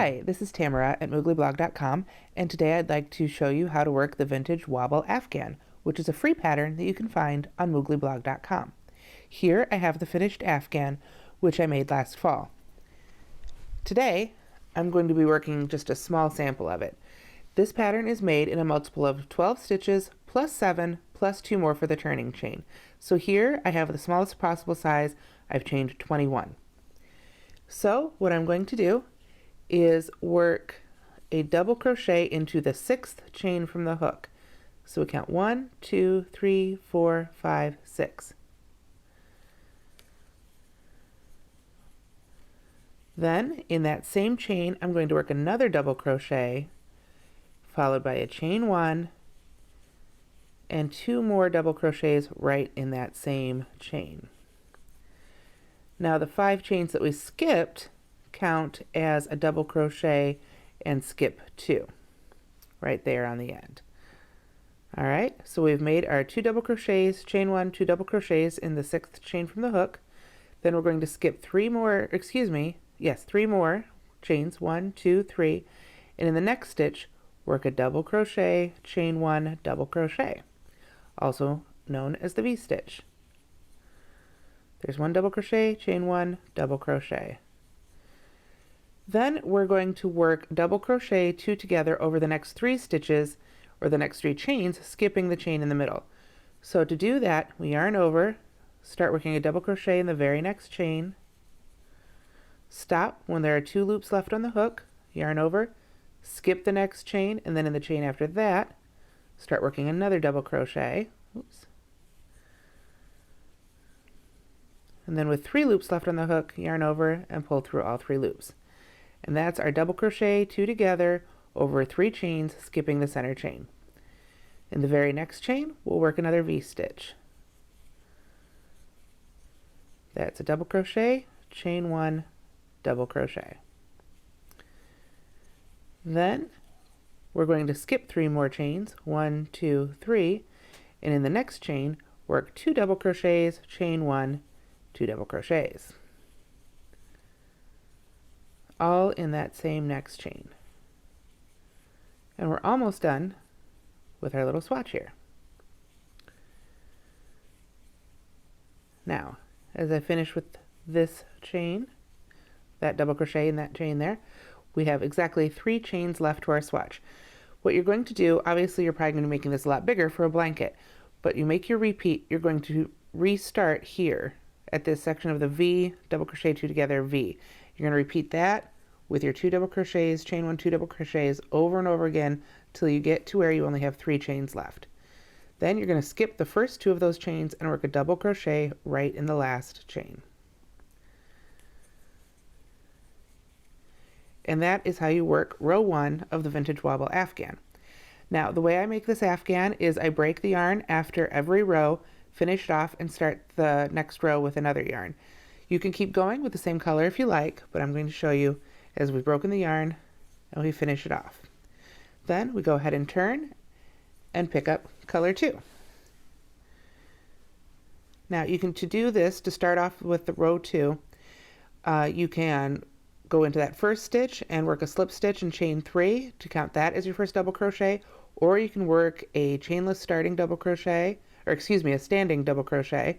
Hi, this is Tamara at mooglyblog.com, and today I'd like to show you how to work the vintage Wobble Afghan, which is a free pattern that you can find on mooglyblog.com. Here I have the finished Afghan, which I made last fall. Today I'm going to be working just a small sample of it. This pattern is made in a multiple of 12 stitches plus 7 plus 2 more for the turning chain. So here I have the smallest possible size. I've chained 21. So what I'm going to do is work a double crochet into the 6th chain from the hook. So we count 1, 2, 3, 4, 5, 6. Then in that same chain I'm going to work another double crochet followed by a chain 1 and 2 more double crochets right in that same chain. Now the 5 chains that we skipped count as a double crochet and skip 2 right there on the end. Alright, so we've made our 2 double crochets, chain 1, 2 double crochets in the 6th chain from the hook. Then we're going to skip 3 more chains, 1, 2, 3, and in the next stitch work a double crochet, chain 1, double crochet, also known as the V-stitch. There's 1 double crochet, chain 1, double crochet. Then we're going to work double crochet 2 together over the next 3 stitches, or the next 3 chains, skipping the chain in the middle. So to do that, we yarn over, start working a double crochet in the very next chain, stop when there are 2 loops left on the hook, yarn over, skip the next chain, and then in the chain after that, start working another double crochet. Oops. And then with 3 loops left on the hook, yarn over and pull through all 3 loops. And that's our double crochet 2 together over 3 chains, skipping the center chain. In the very next chain, we'll work another V-stitch. That's a double crochet, chain 1, double crochet. Then we're going to skip 3 more chains, 1, 2, 3, and in the next chain, work 2 double crochets, chain 1, 2 double crochets, all in that same next chain. And we're almost done with our little swatch here. Now, as I finish with this chain, that double crochet in that chain there, we have exactly 3 chains left to our swatch. What you're going to do, obviously you're probably going to be making this a lot bigger for a blanket, but you make your repeat, you're going to restart here at this section of the V, double crochet 2 together, V. You're going to repeat that with your 2 double crochets, chain 1, 2 double crochets over and over again till you get to where you only have 3 chains left. Then you're going to skip the first 2 of those chains and work a double crochet right in the last chain. And that is how you work row 1 of the Vintage Wobble Afghan. Now the way I make this Afghan is I break the yarn after every row, finish it off, and start the next row with another yarn. You can keep going with the same color if you like, but I'm going to show you as we've broken the yarn and we finish it off. Then we go ahead and turn and pick up color 2. Now you can, to do this, to start off with the row 2, you can go into that first stitch and work a slip stitch and chain 3 to count that as your first double crochet, or you can work a chainless starting double crochet, or excuse me, a standing double crochet.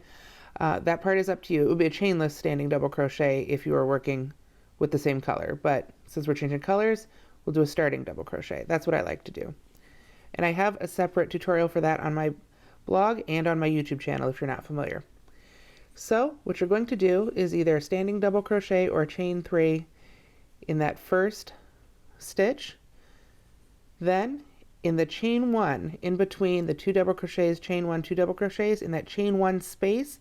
That part is up to you. It would be a chainless standing double crochet if you were working with the same color, but since we're changing colors, we'll do a starting double crochet. That's what I like to do. And I have a separate tutorial for that on my blog and on my YouTube channel if you're not familiar. So what you're going to do is either a standing double crochet or chain 3 in that first stitch. Then in the chain 1, in between the 2 double crochets, chain 1, 2 double crochets, in that chain 1 space,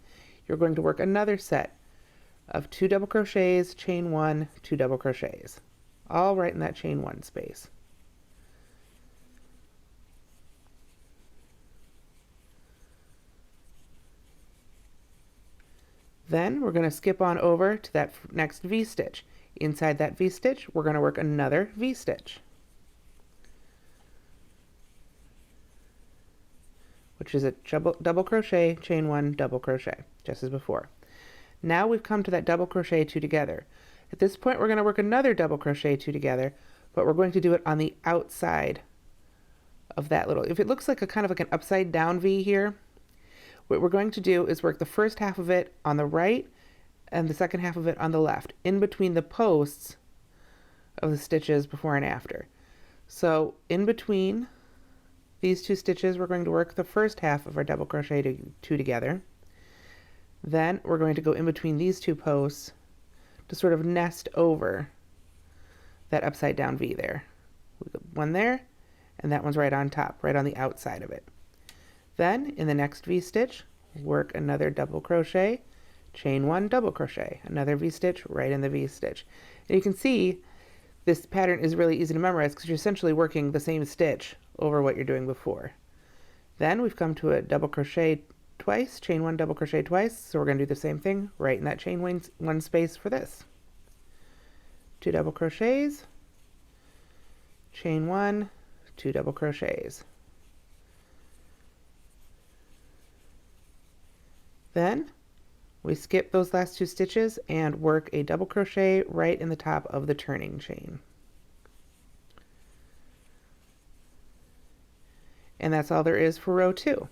you're going to work another set of 2 double crochets, chain 1, 2 double crochets, all right in that chain 1 space. Then we're going to skip on over to that next V-stitch. Inside that V-stitch, we're going to work another V-stitch, which is a double crochet, chain 1, double crochet, just as before. Now we've come to that double crochet 2 together. At this point, we're going to work another double crochet two together, but we're going to do it on the outside of that little, if it looks like a kind of like an upside down V here, what we're going to do is work the first half of it on the right and the second half of it on the left, in between the posts of the stitches before and after. So in between these two stitches, we're going to work the first half of our double crochet two together. Then we're going to go in between these two posts to sort of nest over that upside down V there. One there, and that one's right on top, right on the outside of it. Then in the next V stitch, work another double crochet, chain one, double crochet, another V stitch right in the V stitch. And you can see this pattern is really easy to memorize because you're essentially working the same stitch over what you're doing before. Then we've come to a double crochet twice, chain one, double crochet twice, so we're going to do the same thing right in that chain one space for this. Two double crochets, chain one, two double crochets. Then we skip those last two stitches and work a double crochet right in the top of the turning chain. And that's all there is for row two.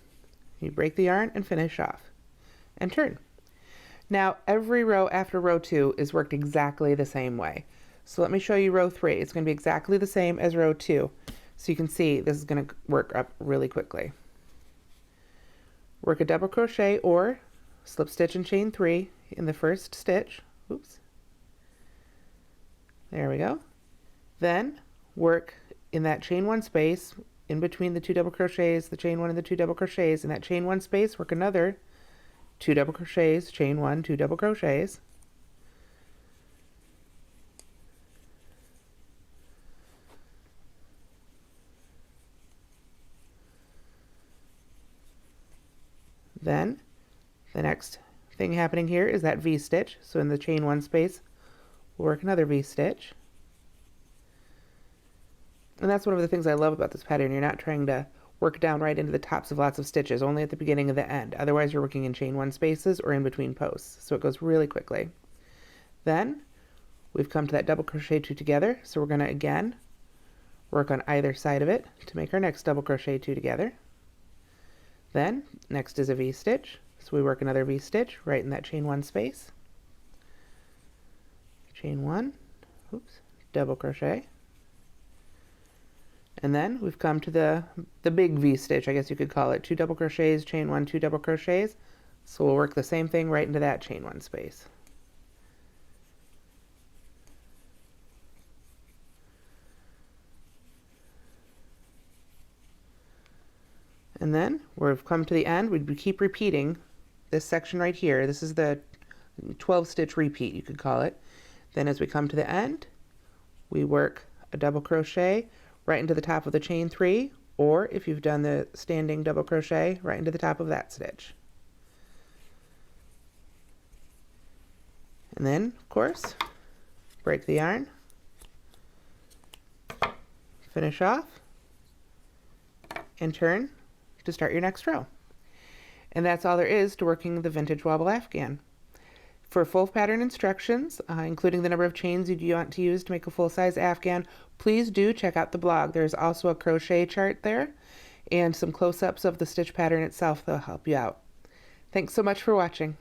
You break the yarn and finish off and turn. Now every row after row two is worked exactly the same way. So let me show you row three. It's going to be exactly the same as row two. So you can see this is going to work up really quickly. Work a double crochet or slip stitch and chain three in the first stitch. Oops. There we go. Then work in that chain one space in between the two double crochets, the chain one and the two double crochets. In that chain one space, work another two double crochets, chain one, two double crochets. Then the next thing happening here is that V stitch. So in the chain one space, we'll work another V stitch. And that's one of the things I love about this pattern. You're not trying to work down right into the tops of lots of stitches, only at the beginning and the end. Otherwise, you're working in chain one spaces or in between posts. So it goes really quickly. Then we've come to that double crochet two together. So we're going to again work on either side of it to make our next double crochet two together. Then next is a V stitch. So we work another V stitch right in that chain one space. Chain one, oops, double crochet. And then we've come to the big V stitch, I guess you could call it. Two double crochets, chain one, two double crochets. So we'll work the same thing right into that chain one space. And then we've come to the end. We'd keep repeating this section right here. This is the 12 stitch repeat, you could call it. Then as we come to the end, we work a double crochet right into the top of the chain three, or if you've done the standing double crochet, right into the top of that stitch. And then, of course, break the yarn, finish off, and turn to start your next row. And that's all there is to working the vintage Wobble Afghan. For full pattern instructions, including the number of chains you want to use to make a full-size Afghan, please do check out the blog. There's also a crochet chart there and some close-ups of the stitch pattern itself that'll help you out. Thanks so much for watching.